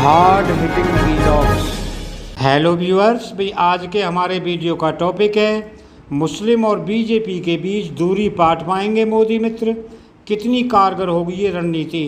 Hard hitting vlogs. Hello viewers, भाई आज के हमारे वीडियो का टॉपिक है मुस्लिम और बीजेपी के बीच दूरी पाट पाएंगे मोदी मित्र, कितनी कारगर होगी ये रणनीति।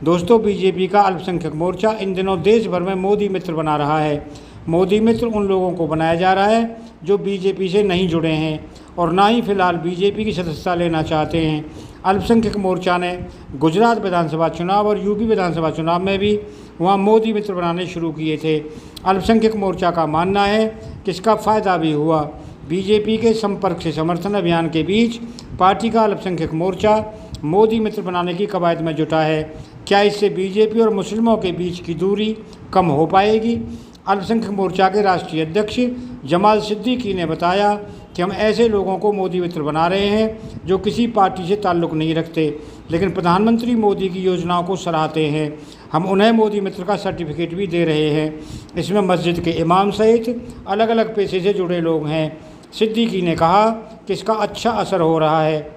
दोस्तों, बीजेपी का अल्पसंख्यक मोर्चा इन दिनों देश भर में मोदी मित्र बना रहा है। मोदी मित्र उन लोगों को बनाया जा रहा है जो बीजेपी से नहीं जुड़े हैं और ना ही फिलहाल बीजेपी की सदस्यता लेना चाहते हैं। अल्पसंख्यक मोर्चा ने गुजरात विधानसभा चुनाव और यूपी विधानसभा चुनाव में भी वहाँ मोदी मित्र बनाने शुरू किए थे। अल्पसंख्यक मोर्चा का मानना है कि इसका फ़ायदा भी हुआ। बीजेपी के संपर्क से समर्थन अभियान के बीच पार्टी का अल्पसंख्यक मोर्चा मोदी मित्र बनाने की कवायद में जुटा है। क्या इससे बीजेपी और मुस्लिमों के बीच की दूरी कम हो पाएगी? अल्पसंख्यक मोर्चा के राष्ट्रीय अध्यक्ष जमाल सिद्दीकी ने बताया कि हम ऐसे लोगों को मोदी मित्र बना रहे हैं जो किसी पार्टी से ताल्लुक़ नहीं रखते, लेकिन प्रधानमंत्री मोदी की योजनाओं को सराहते हैं। हम उन्हें मोदी मित्र का सर्टिफिकेट भी दे रहे हैं। इसमें मस्जिद के इमाम सहित अलग अलग पेशे से जुड़े लोग हैं। सिद्दीकी ने कहा कि इसका अच्छा असर हो रहा है।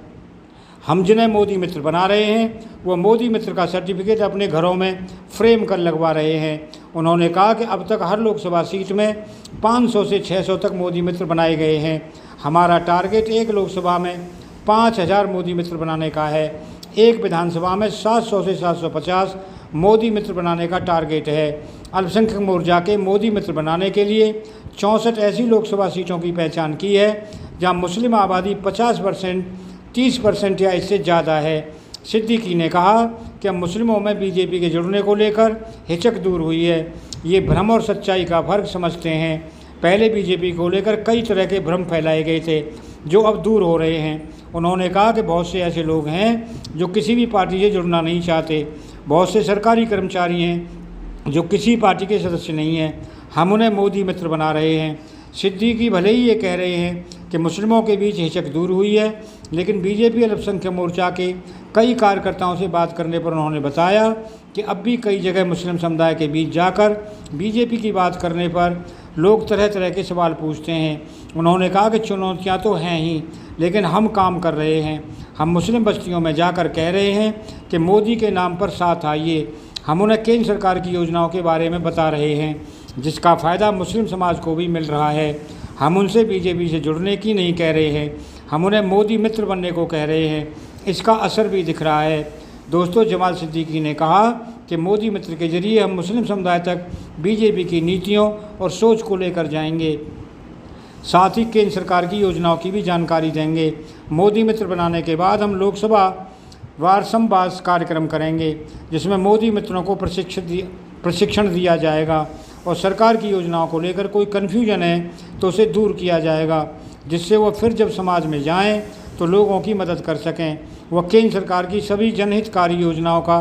हम जिन्हें मोदी मित्र बना रहे हैं वो मोदी मित्र का सर्टिफिकेट अपने घरों में फ्रेम कर लगवा रहे हैं। उन्होंने कहा कि अब तक हर लोकसभा सीट में 500 से 600 तक मोदी मित्र बनाए गए हैं। हमारा टारगेट एक लोकसभा में 5000 मोदी मित्र बनाने का है। एक विधानसभा में 700 से 750 मोदी मित्र बनाने का टारगेट है। अल्पसंख्यक मोर्चा के मोदी मित्र बनाने के लिए 64 ऐसी लोकसभा सीटों की पहचान की है जहां मुस्लिम आबादी 50%, 30% या इससे ज़्यादा है। सिद्दीकी ने कहा कि अब मुस्लिमों में बीजेपी के जुड़ने को लेकर हिचक दूर हुई है। ये भ्रम और सच्चाई का फ़र्क समझते हैं। पहले बीजेपी को लेकर कई तरह के भ्रम फैलाए गए थे जो अब दूर हो रहे हैं। उन्होंने कहा कि बहुत से ऐसे लोग हैं जो किसी भी पार्टी से जुड़ना नहीं चाहते। बहुत से सरकारी कर्मचारी हैं जो किसी पार्टी के सदस्य नहीं हैं। हम उन्हें मोदी मित्र बना रहे हैं। सिद्दीकी भले ही ये कह रहे हैं कि मुस्लिमों के बीच हिचक दूर हुई है, लेकिन बीजेपी अल्पसंख्यक मोर्चा के कई कार्यकर्ताओं से बात करने पर उन्होंने बताया कि अब भी कई जगह मुस्लिम समुदाय के बीच जाकर बीजेपी की बात करने पर लोग तरह तरह के सवाल पूछते हैं। उन्होंने कहा कि चुनौतियां तो हैं ही, लेकिन हम काम कर रहे हैं। हम मुस्लिम बस्तियों में जाकर कह रहे हैं कि मोदी के नाम पर साथ आइए। हम उन्हें केंद्र सरकार की योजनाओं के बारे में बता रहे हैं जिसका फ़ायदा मुस्लिम समाज को भी मिल रहा है। हम उनसे बीजेपी से जुड़ने की नहीं कह रहे हैं, हम उन्हें मोदी मित्र बनने को कह रहे हैं। इसका असर भी दिख रहा है। दोस्तों, जमाल सिद्दीकी ने कहा कि मोदी मित्र के जरिए हम मुस्लिम समुदाय तक बीजेपी की नीतियों और सोच को लेकर जाएंगे, साथ ही केंद्र सरकार की योजनाओं की भी जानकारी देंगे। मोदी मित्र बनाने के बाद हम लोकसभा वार संवाद कार्यक्रम करेंगे जिसमें मोदी मित्रों को प्रशिक्षण दिया जाएगा और सरकार की योजनाओं को लेकर कोई कन्फ्यूजन है तो उसे दूर किया जाएगा, जिससे वो फिर जब समाज में जाएं तो लोगों की मदद कर सकें। वह केंद्र सरकार की सभी जनहितकारी योजनाओं का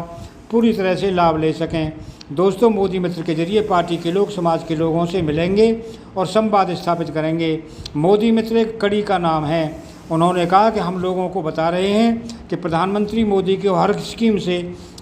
पूरी तरह से लाभ ले सकें। दोस्तों, मोदी मित्र के जरिए पार्टी के लोग समाज के लोगों से मिलेंगे और संवाद स्थापित करेंगे। मोदी मित्र एक कड़ी का नाम है। उन्होंने कहा कि हम लोगों को बता रहे हैं कि प्रधानमंत्री मोदी की हर स्कीम से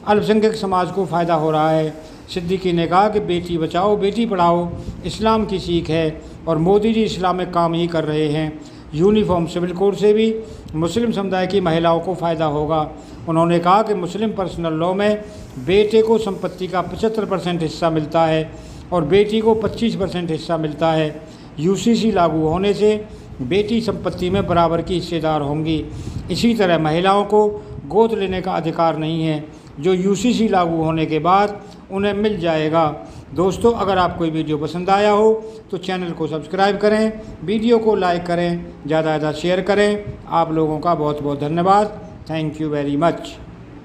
अल्पसंख्यक समाज को फ़ायदा हो रहा है। सिद्दीकी ने कहा कि बेटी बचाओ बेटी पढ़ाओ इस्लाम की सीख है और मोदी जी इस्लामिक काम ही कर रहे हैं। यूनिफॉर्म सिविल कोड से भी मुस्लिम समुदाय की महिलाओं को फ़ायदा होगा। उन्होंने कहा कि मुस्लिम पर्सनल लॉ में बेटे को संपत्ति का 75% हिस्सा मिलता है और बेटी को 25% हिस्सा मिलता है। यूसीसी लागू होने से बेटी संपत्ति में बराबर की हिस्सेदार होंगी। इसी तरह महिलाओं को गोद लेने का अधिकार नहीं है जो यूसीसी लागू होने के बाद उन्हें मिल जाएगा। दोस्तों, अगर आपको ये वीडियो पसंद आया हो तो चैनल को सब्सक्राइब करें, वीडियो को लाइक करें, ज़्यादा से ज़्यादा शेयर करें। आप लोगों का बहुत बहुत धन्यवाद। Thank you very much.